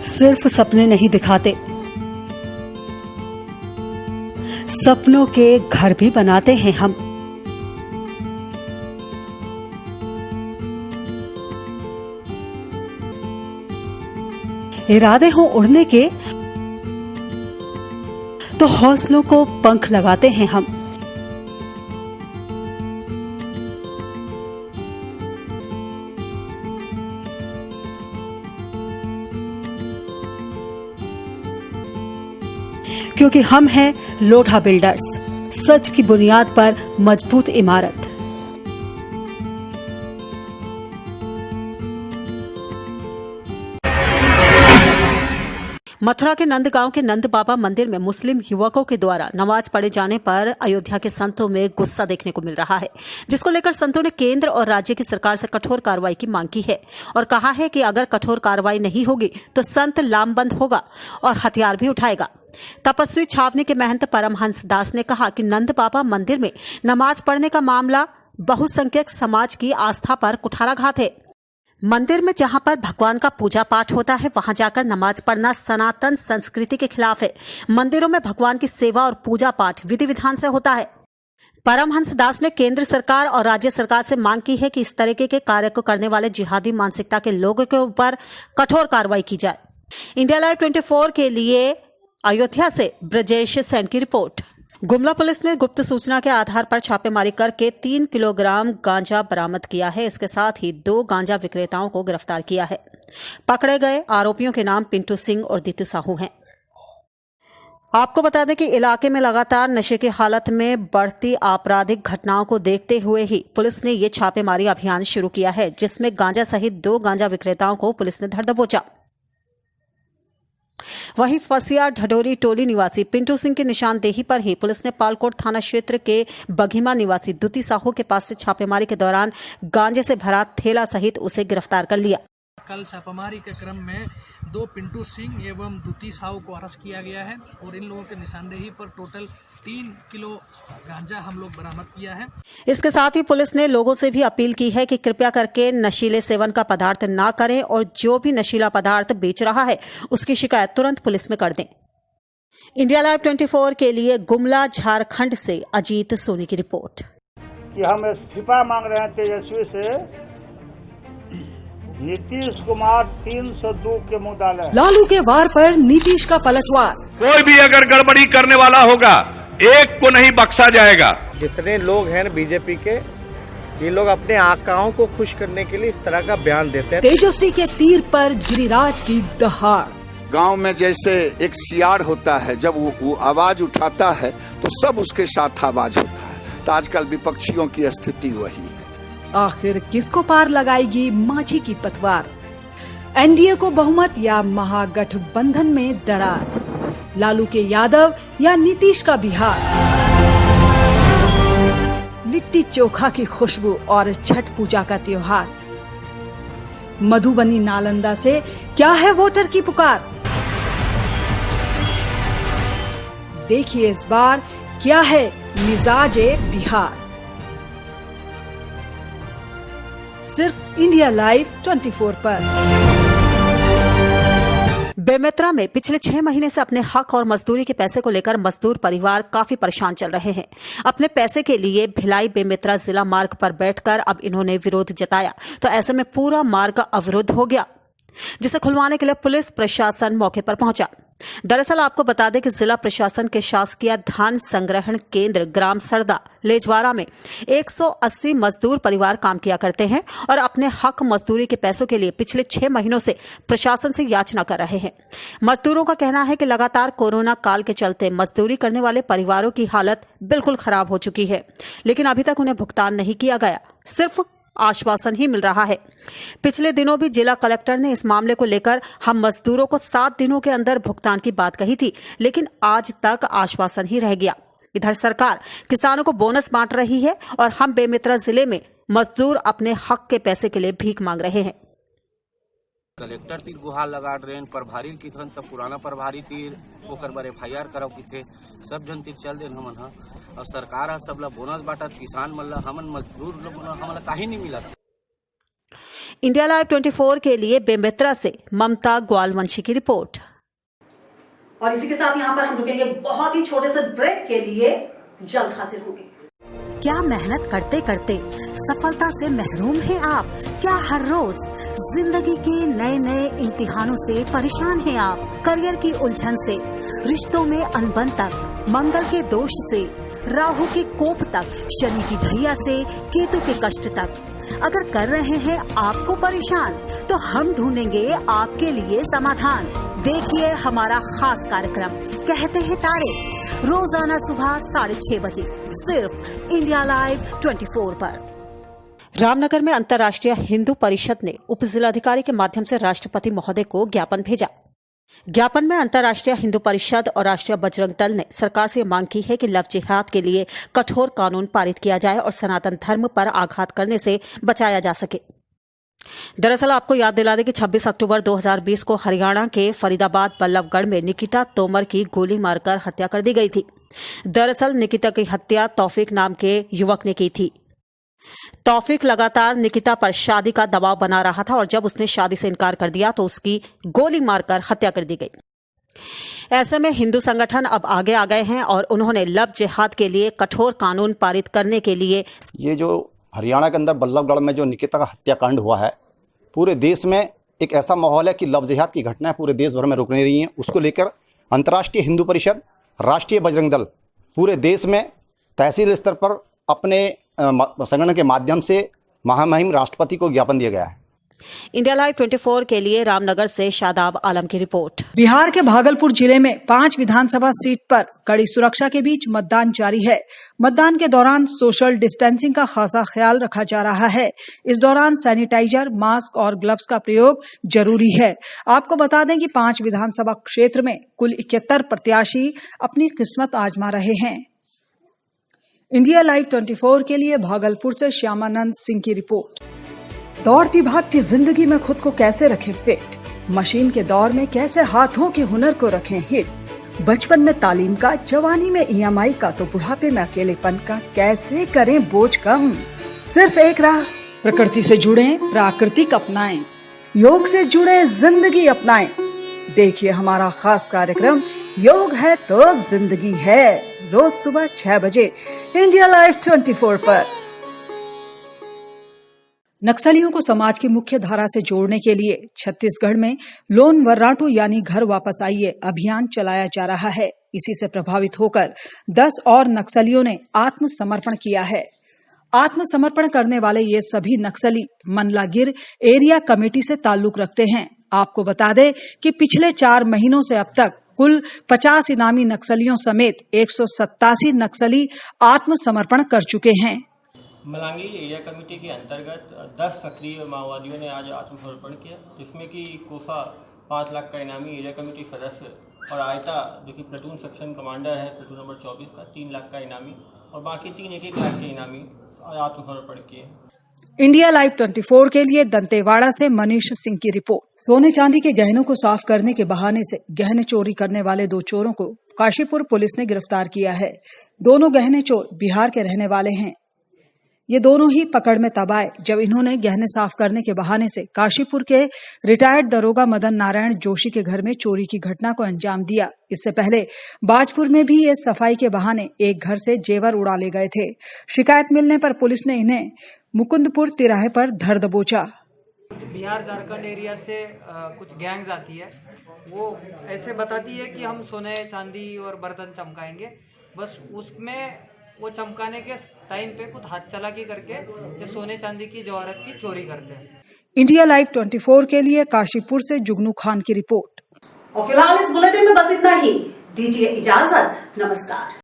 सिर्फ सपने नहीं दिखाते, सपनों के घर भी बनाते हैं हम। इरादे हो उड़ने के तो हौसलों को पंख लगाते हैं हम। क्योंकि हम हैं लोढ़ा बिल्डर्स, सच की बुनियाद पर मजबूत इमारत। मथुरा के नंदगांव के नंद बाबा मंदिर में मुस्लिम युवकों के द्वारा नमाज पढ़े जाने पर अयोध्या के संतों में गुस्सा देखने को मिल रहा है, जिसको लेकर संतों ने केंद्र और राज्य की सरकार से कठोर कार्रवाई की मांग की है और कहा है कि अगर कठोर कार्रवाई नहीं होगी तो संत लामबंद होगा और हथियार भी उठाएगा। तपस्वी छावनी के महंत परमहंस दास ने कहा कि नंद बाबा मंदिर में नमाज पढ़ने का मामला बहुसंख्यक समाज की आस्था पर कुठाराघात है। मंदिर में जहां पर भगवान का पूजा पाठ होता है, वहां जाकर नमाज पढ़ना सनातन संस्कृति के खिलाफ है। मंदिरों में भगवान की सेवा और पूजा पाठ विधि विधान से होता है। परमहंस दास ने केंद्र सरकार और राज्य सरकार से मांग की है कि इस तरीके के कार्य को करने वाले जिहादी मानसिकता के लोगों के ऊपर कठोर कार्रवाई की जाए। इंडिया लाइव 24 के लिए अयोध्या से ब्रजेश सेन की रिपोर्ट। गुमला पुलिस ने गुप्त सूचना के आधार पर छापेमारी करके 3 किलोग्राम गांजा बरामद किया है। इसके साथ ही 2 गांजा विक्रेताओं को गिरफ्तार किया है। पकड़े गए आरोपियों के नाम पिंटू सिंह और दीतू साहू हैं। आपको बता दें कि इलाके में लगातार नशे की हालत में बढ़ती आपराधिक घटनाओं को देखते हुए ही पुलिस ने ये छापेमारी अभियान शुरू किया है, जिसमें गांजा सहित 2 गांजा विक्रेताओं को पुलिस ने धर दबोचा। वहीं फसिया ढडोरी टोली निवासी पिंटू सिंह की निशानदेही पर ही पुलिस ने पालकोट थाना क्षेत्र के बघीमा निवासी दुती साहू के पास से छापेमारी के दौरान गांजे से भरा थैला सहित उसे गिरफ्तार कर लिया। कल छापेमारी के क्रम में 2 पिंटू सिंह एवं दुती साहू को अरेस्ट किया गया है और इन लोगों के निशानदेही पर टोटल 3 किलो गांजा हम लोग बरामद किया है। इसके साथ ही पुलिस ने लोगों से भी अपील की है कि कृपया करके नशीले सेवन का पदार्थ ना करें और जो भी नशीला पदार्थ बेच रहा है उसकी शिकायत तुरंत पुलिस में कर दें। इंडिया लाइव 24 के लिए गुमला झारखंड से अजीत सोनी की रिपोर्ट। कि हम इस्तीफा मांग रहे हैं तेजस्वी से। नीतीश कुमार 302 के मुद्दा। लालू के वार पर नीतीश का पलटवार। कोई भी अगर गड़बड़ी करने वाला होगा एक को नहीं बख्शा जाएगा। जितने लोग हैं बीजेपी के, ये लोग अपने आकाओं को खुश करने के लिए इस तरह का बयान देते हैं। तेजस्वी के तीर पर गिरिराज की दहाड़। गांव में जैसे एक सियार होता है, जब वो आवाज उठाता है तो सब उसके साथ आवाज होता है, तो आजकल विपक्षियों की स्थिति वही है। आखिर किसको पार लगाएगी माझी की पतवार? एनडीए को बहुमत या महागठबंधन में दरार? लालू के यादव या नीतीश का बिहार? लिट्टी चोखा की खुशबू और छठ पूजा का त्योहार। मधुबनी नालंदा से क्या है वोटर की पुकार? देखिए इस बार क्या है मिजाजे बिहार। सिर्फ इंडिया लाइव 24 पर। बेमेतरा में पिछले 6 महीने से अपने हक और मजदूरी के पैसे को लेकर मजदूर परिवार काफी परेशान चल रहे हैं। अपने पैसे के लिए भिलाई बेमेतरा जिला मार्ग पर बैठकर अब इन्होंने विरोध जताया, तो ऐसे में पूरा मार्ग अवरुद्ध हो गया, जिसे खुलवाने के लिए पुलिस प्रशासन मौके पर पहुंचा। दरअसल आपको बता दें कि जिला प्रशासन के शासकीय धान संग्रहण केंद्र ग्राम सरदा लेजवारा में 180 मजदूर परिवार काम किया करते हैं और अपने हक मजदूरी के पैसों के लिए पिछले 6 महीनों से प्रशासन से याचना कर रहे हैं। मजदूरों का कहना है कि लगातार कोरोना काल के चलते मजदूरी करने वाले परिवारों की हालत बिल्कुल खराब हो चुकी है, लेकिन अभी तक उन्हें भुगतान नहीं किया गया, सिर्फ आश्वासन ही मिल रहा है। पिछले दिनों भी जिला कलेक्टर ने इस मामले को लेकर हम मजदूरों को 7 दिनों के अंदर भुगतान की बात कही थी, लेकिन आज तक आश्वासन ही रह गया। इधर सरकार किसानों को बोनस बांट रही है और हम बेमेतरा जिले में मजदूर अपने हक के पैसे के लिए भीख मांग रहे हैं। कलेक्टर तीर गुहार लगा ट्रेन प्रभारी की थन तब पुराना प्रभारी तीर ओकर बार FIR कराओ की थे सब जन तीर चल देन हमन और सरकार हा सबला बोनस बांटत किसान मन ला हमन मजदूर लोग हमन ला काहे नहीं मिला। इंडिया लाइव 24 के लिए बेमेतरा से ममता ग्वालवंशी की रिपोर्ट। और इसी के साथ यहाँ पर हम रुकेंगे बहुत ही छोटे से ब्रेक के लिए, जल्द हाजिर होंगे। क्या मेहनत करते करते सफलता से महरूम हैं आप? क्या हर रोज जिंदगी के नए नए इम्तिहानों से परेशान हैं आप? करियर की उलझन से, रिश्तों में अनबन तक, मंगल के दोष से, राहु के कोप तक, शनि की ढैया से केतु के कष्ट तक अगर कर रहे हैं आपको परेशान, तो हम ढूंढेंगे आपके लिए समाधान। देखिए हमारा खास कार्यक्रम कहते हैं तारे, रोजाना सुबह 6:30 बजे सिर्फ इंडिया लाइव 24 पर। रामनगर में अंतर्राष्ट्रीय हिंदू परिषद ने उप जिलाधिकारी के माध्यम से राष्ट्रपति महोदय को ज्ञापन भेजा। ज्ञापन में अंतर्राष्ट्रीय हिंदू परिषद और राष्ट्रीय बजरंग दल ने सरकार से मांग की है कि लव जिहाद के लिए कठोर कानून पारित किया जाए और सनातन धर्म पर आघात करने से बचाया जा सके। दरअसल आपको याद दिला दें कि 26 अक्टूबर 2020 को हरियाणा के फरीदाबाद बल्लभगढ़ में निकिता तोमर की गोली मारकर हत्या कर दी गई थी। दरअसल निकिता की हत्या तौफीक नाम के युवक ने की थी। तौफीक लगातार निकिता पर शादी का दबाव बना रहा था और जब उसने शादी से इनकार कर दिया तो उसकी गोली मारकर हत्या कर दी गई। ऐसे में हिंदू संगठन अब आगे आ गए हैं और उन्होंने लव जिहाद के लिए कठोर कानून पारित करने के लिए ये जो हरियाणा के अंदर बल्लभगढ़ में जो निकिता का हत्याकांड हुआ है, पूरे देश में एक ऐसा माहौल है कि लव जिहाद की घटनाएं पूरे देश भर में रुक नहीं रही हैं। उसको लेकर अंतर्राष्ट्रीय हिंदू परिषद, राष्ट्रीय बजरंग दल पूरे देश में तहसील स्तर पर अपने संगठन के माध्यम से महामहिम राष्ट्रपति को ज्ञापन दिया गया है। इंडिया लाइव 24 के लिए रामनगर से शादाब आलम की रिपोर्ट। बिहार के भागलपुर जिले में 5 विधानसभा सीट पर कड़ी सुरक्षा के बीच मतदान जारी है। मतदान के दौरान सोशल डिस्टेंसिंग का खासा ख्याल रखा जा रहा है। इस दौरान सैनिटाइजर, मास्क और ग्लव्स का प्रयोग जरूरी है। आपको बता दें कि 5 विधानसभा क्षेत्र में कुल 71 प्रत्याशी अपनी किस्मत आजमा रहे हैं। इंडिया लाइव 24 के लिए भागलपुर से श्यामानंद सिंह की रिपोर्ट। दौड़ती भागती जिंदगी में खुद को कैसे रखें फिट, मशीन के दौर में कैसे हाथों के हुनर को रखें हिट, बचपन में तालीम का, जवानी में EMI का, तो बुढ़ापे में अकेलेपन का कैसे करें बोझ कम। सिर्फ एक राह, प्रकृति से जुड़ें, प्राकृतिक अपनाएं, योग से जुड़े जिंदगी अपनाएं। देखिए हमारा खास कार्यक्रम योग है तो जिंदगी है, रोज सुबह 6 बजे इंडिया लाइव 24 पर। नक्सलियों को समाज की मुख्य धारा से जोड़ने के लिए छत्तीसगढ़ में लोन वर्राटू यानी घर वापस आइए अभियान चलाया जा रहा है। इसी से प्रभावित होकर 10 और नक्सलियों ने आत्मसमर्पण किया है। आत्मसमर्पण करने वाले ये सभी नक्सली मंडलागिर एरिया कमेटी से ताल्लुक रखते हैं। आपको बता दें कि पिछले 4 महीनों से अब तक कुल 50 इनामी नक्सलियों समेत 187 नक्सली आत्मसमर्पण कर चुके हैं। मलांगी एरिया कमेटी के अंतर्गत 10 सक्रिय माओवादियों ने आज आत्मसमर्पण किया, जिसमें कि कोफा 5 लाख का इनामी एरिया कमेटी सदस्य और आयता जो कि प्लेटून सेक्शन कमांडर है प्लेटून नंबर 24 का 3 लाख का इनामी और बाकी 3 1-1 लाख के इनामी आत्मसमर्पण किए। इंडिया लाइव 24 के लिए दंतेवाड़ा से मनीष सिंह की रिपोर्ट। सोने चांदी के गहनों को साफ करने के बहाने से गहने चोरी करने वाले 2 चोरों को काशीपुर पुलिस ने गिरफ्तार किया है। दोनों गहने चोर बिहार के रहने वाले हैं। ये दोनों ही पकड़ में तब आए जब इन्होंने गहने साफ करने के बहाने से काशीपुर के रिटायर्ड दरोगा मदन नारायण जोशी के घर में चोरी की घटना को अंजाम दिया। इससे पहले बाजपुर में भी ये सफाई के बहाने एक घर से जेवर उड़ा ले गए थे। शिकायत मिलने पर पुलिस ने इन्हें मुकुंदपुर तिराहे पर धर दबोचा। बिहार झारखंड एरिया से कुछ गैंग्स आती है, वो ऐसे बताती है कि हम सोने चांदी और बर्तन चमकाएंगे, बस उसमें वो चमकाने के टाइम पे कुछ हाथ चालाकी करके ये सोने चांदी की जवाहरात की चोरी करते हैं। इंडिया लाइव 24 के लिए काशीपुर से जुगनू खान की रिपोर्ट। और फिलहाल इस बुलेटिन में बस इतना ही। दीजिए इजाजत, नमस्कार।